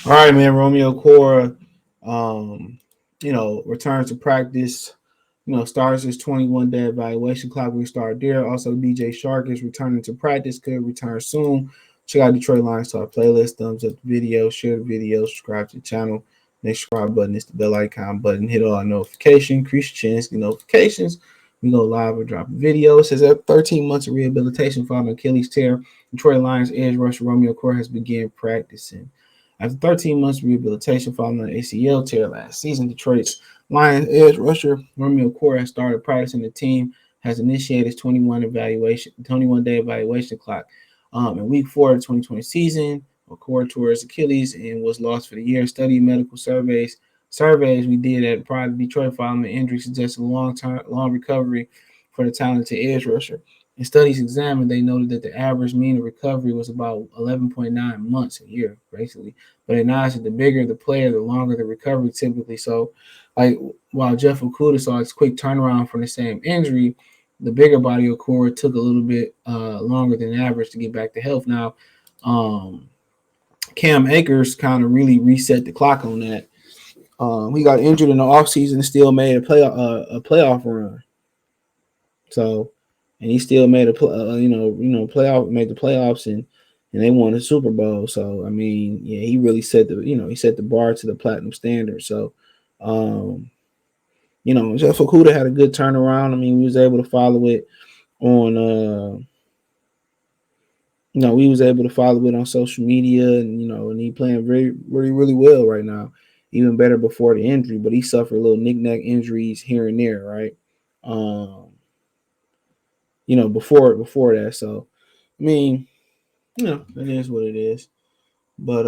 All right, man. Romeo Okwara, returns to practice. Starts his 21-day evaluation clock. We start there. Also, DJ Chark is returning to practice. Could return soon. Check out Detroit Lions Talk playlist. Thumbs up the video. Share the video. Subscribe to the channel. Next subscribe button is the bell icon button. Hit all notifications. Increase your chance to get notifications. We go live or drop a video. It says that 13 months of rehabilitation following Achilles tear. Detroit Lions edge rusher Romeo Okwara has begun practicing. After 13 months of rehabilitation following an ACL tear last season, Detroit's Lions edge rusher Romeo Okwara has started practicing. The team has initiated its 21-day evaluation clock. In Week 4 of the 2020 season, Okwara tore his Achilles and was lost for the year. Study medical surveys we did at Pride of Detroit following the injury suggested long recovery for the talented edge rusher. In studies examined, they noted that the average mean of recovery was about 11.9 months a year, basically. But acknowledged that the bigger the player, the longer the recovery typically. So, like while Jeff Okuda saw his quick turnaround from the same injury, the bigger body of core took a little bit longer than average to get back to health. Now, um, Cam Akers kind of really reset the clock on that. He got injured in the offseason and still made a playoff run. So, and he still made playoff, made the playoffs and they won the Super Bowl. So, I mean, yeah, he really set the bar to the platinum standard. So, um, Jeff Okuda had a good turnaround. I mean, we was able to follow it on, we was able to follow it on social media, and he playing very, really, really well right now. Even better before the injury, but he suffered little knick-knack injuries here and there, right? Um, before that. So, I mean, it is what it is. But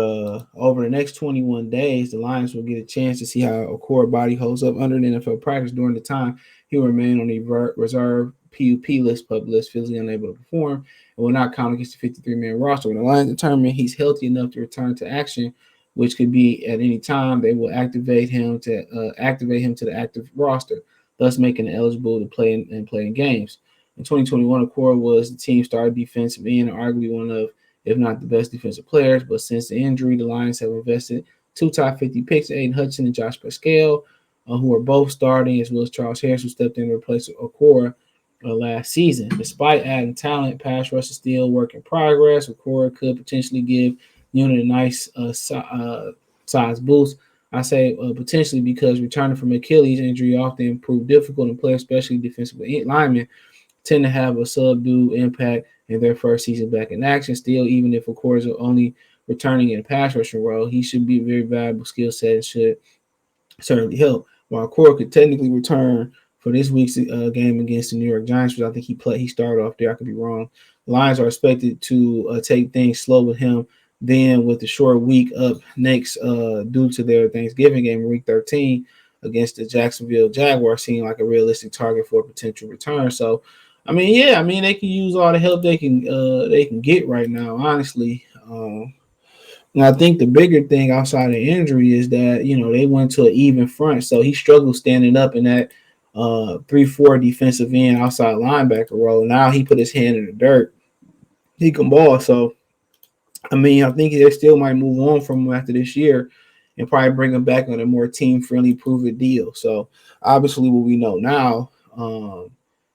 over the next 21 days, the Lions will get a chance to see how a core body holds up under the NFL practice. During the time, he will remain on the reserve PUP list, public list, physically unable to perform, and will not count against the 53-man roster. When the Lions determine he's healthy enough to return to action, which could be at any time, they will activate him to the active roster, thus making him eligible to play in games. In 2021, Okwara was the team's star defensive end, arguably one of, if not the best defensive players. But since the injury, the Lions have invested two top 50 picks, Aiden Hudson and Josh Pascal, who are both starting, as well as Charles Harris, who stepped in to replace Okwara last season. Despite adding talent, pass rush is still work in progress. Okwara could potentially give unit a nice size boost. I say potentially because returning from Achilles injury often proved difficult and players, especially defensive linemen, tend to have a subdued impact in their first season back in action. Still, even if Okwara is only returning in a pass rushing role, he should be a very valuable skill set and should certainly help. While Okwara could technically return for this week's game against the New York Giants, which I think he started off there. I could be wrong. The Lions are expected to take things slow with him. Then, with the short week up next, due to their Thanksgiving game, Week 13 against the Jacksonville Jaguars, seeing like a realistic target for a potential return. So, I mean, yeah, I mean they can use all the help they can get right now, honestly. And I think the bigger thing outside of injury is that they went to an even front, so he struggled standing up in that 3-4 defensive end outside linebacker role. Now he put his hand in the dirt. He can ball, so I mean I think they still might move on from him after this year and probably bring him back on a more team friendly, prove it deal. So obviously, what we know now.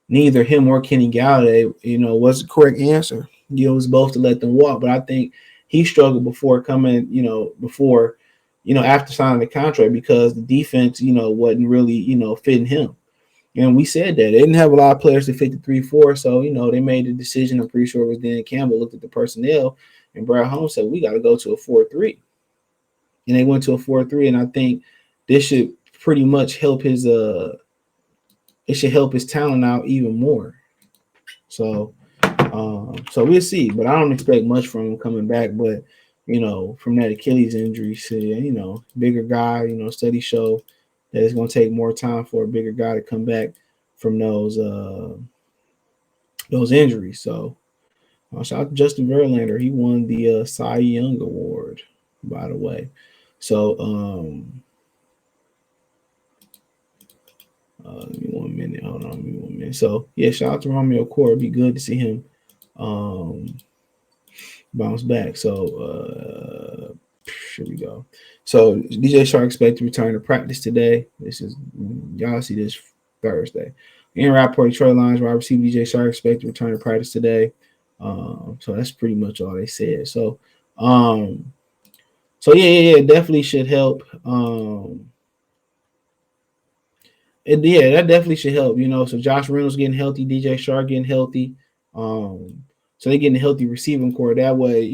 Neither him or Kenny Galladay, was the correct answer. It was both to let them walk. But I think he struggled before coming, after signing the contract because the defense, wasn't really, fitting him. And we said that. They didn't have a lot of players to fit the 3-4. So, they made the decision. I'm pretty sure it was Dan Campbell looked at the personnel and Brad Holmes said, we got to go to a 4-3. And they went to a 4-3. And I think this should pretty much help it should help his talent out even more. So, so we'll see. But I don't expect much from him coming back. But from that Achilles injury, so, bigger guy. Studies show that it's going to take more time for a bigger guy to come back from those injuries. So, shout out to Justin Verlander. He won the Cy Young Award, by the way. So, give me 1 minute. Hold on, give me 1 minute. So yeah, shout out to Romeo Okwara. It'd be good to see him bounce back. So here we go. So DJ Chark expected to return to practice today. This is y'all see this Thursday. Ian Rapport, Troy Lyons, wide receiver DJ Chark expected to return to practice today. So that's pretty much all they said. Um, so yeah, definitely should help. And yeah, that definitely should help. So Josh Reynolds getting healthy, DJ Chark getting healthy. So they getting a healthy receiving core. That way,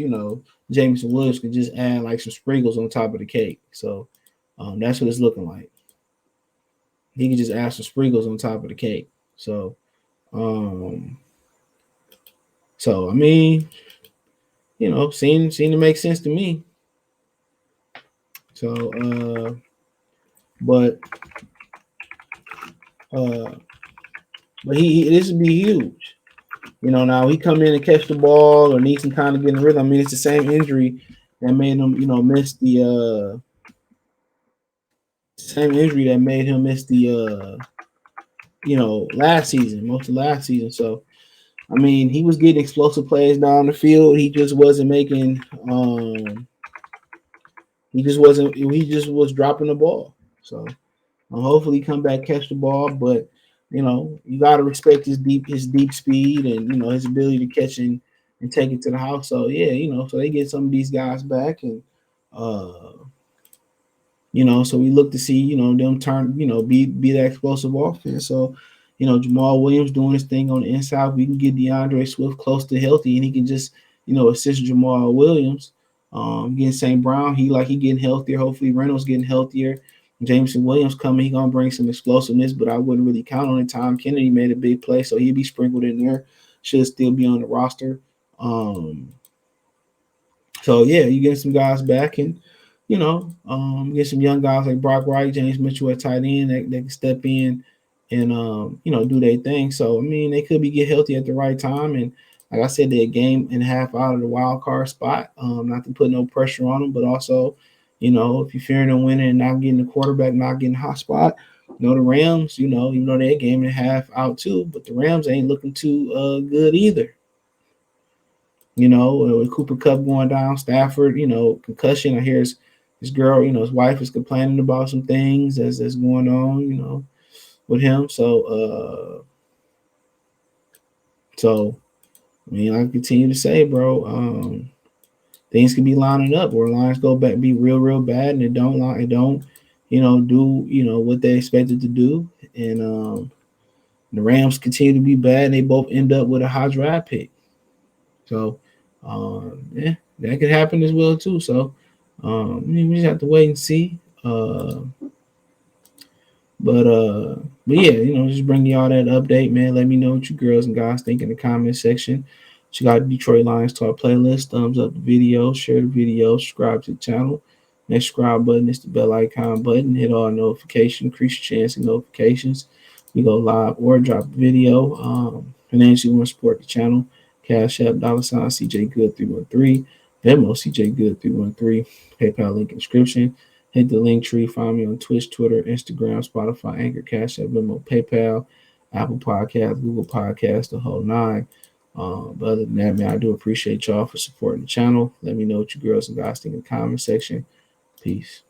Jameson Williams can just add like some sprinkles on top of the cake. So that's what it's looking like. He can just add some sprinkles on top of the cake. So, I mean, seemed to make sense to me. So, but this would be huge. Now he come in and catch the ball or needs some kind of getting rhythm. I mean, it's the same injury that made him, miss the same injury that made him miss the last season, most of last season. So, I mean, he was getting explosive plays down the field. He just wasn't making. He just wasn't. He just was dropping the ball. So, hopefully, come back catch the ball. But you got to respect his deep speed and his ability to catch and take it to the house. So yeah, so they get some of these guys back and so we look to see, them turn, be that explosive offense. So, Jamal Williams doing his thing on the inside. We can get DeAndre Swift close to healthy, and he can just, assist Jamal Williams. Getting St. Brown, he getting healthier. Hopefully, Reynolds getting healthier. Jameson Williams coming, he gonna bring some explosiveness, but I wouldn't really count on it. Tom Kennedy made a big play, so he'd be sprinkled in there. Should still be on the roster. So yeah, you get some guys back and get some young guys like Brock Wright, James Mitchell at tight end that can step in and do their thing. So I mean, they could be get healthy at the right time. And like I said, they're a game and a half out of the wild card spot. Not to put no pressure on them, but also, if you're fearing them winning and not getting the quarterback, not getting a hot spot, the Rams, even though they're a game and a half out too, but the Rams ain't looking too good either. With Cooper Kupp going down, Stafford, concussion. I hear his girl, his wife is complaining about some things that's going on, with him. So, I mean, I continue to say, bro, things could be lining up where lines go back, be real bad, and it don't, do, what they expected to do. And the Rams continue to be bad, and they both end up with a high draft pick. So, yeah, that could happen as well too. So, we just have to wait and see. But yeah, just bring y'all that update, man. Let me know what you girls and guys think in the comment section. Check out Detroit Lions Talk playlist. Thumbs up the video, share the video, subscribe to the channel. Next subscribe button is the bell icon button. Hit all notifications, increase your chance of notifications. We go live or drop a video. Financially want to support the channel. Cash App, $ CJ Good 313. Venmo CJ Good 313. PayPal link in the description. Hit the link tree. Find me on Twitch, Twitter, Instagram, Spotify, Anchor, Cash App, Venmo, PayPal, Apple Podcasts, Google Podcasts, the whole nine. But other than that, man, I do appreciate y'all for supporting the channel. Let me know what you girls and guys think in the comment section. Peace.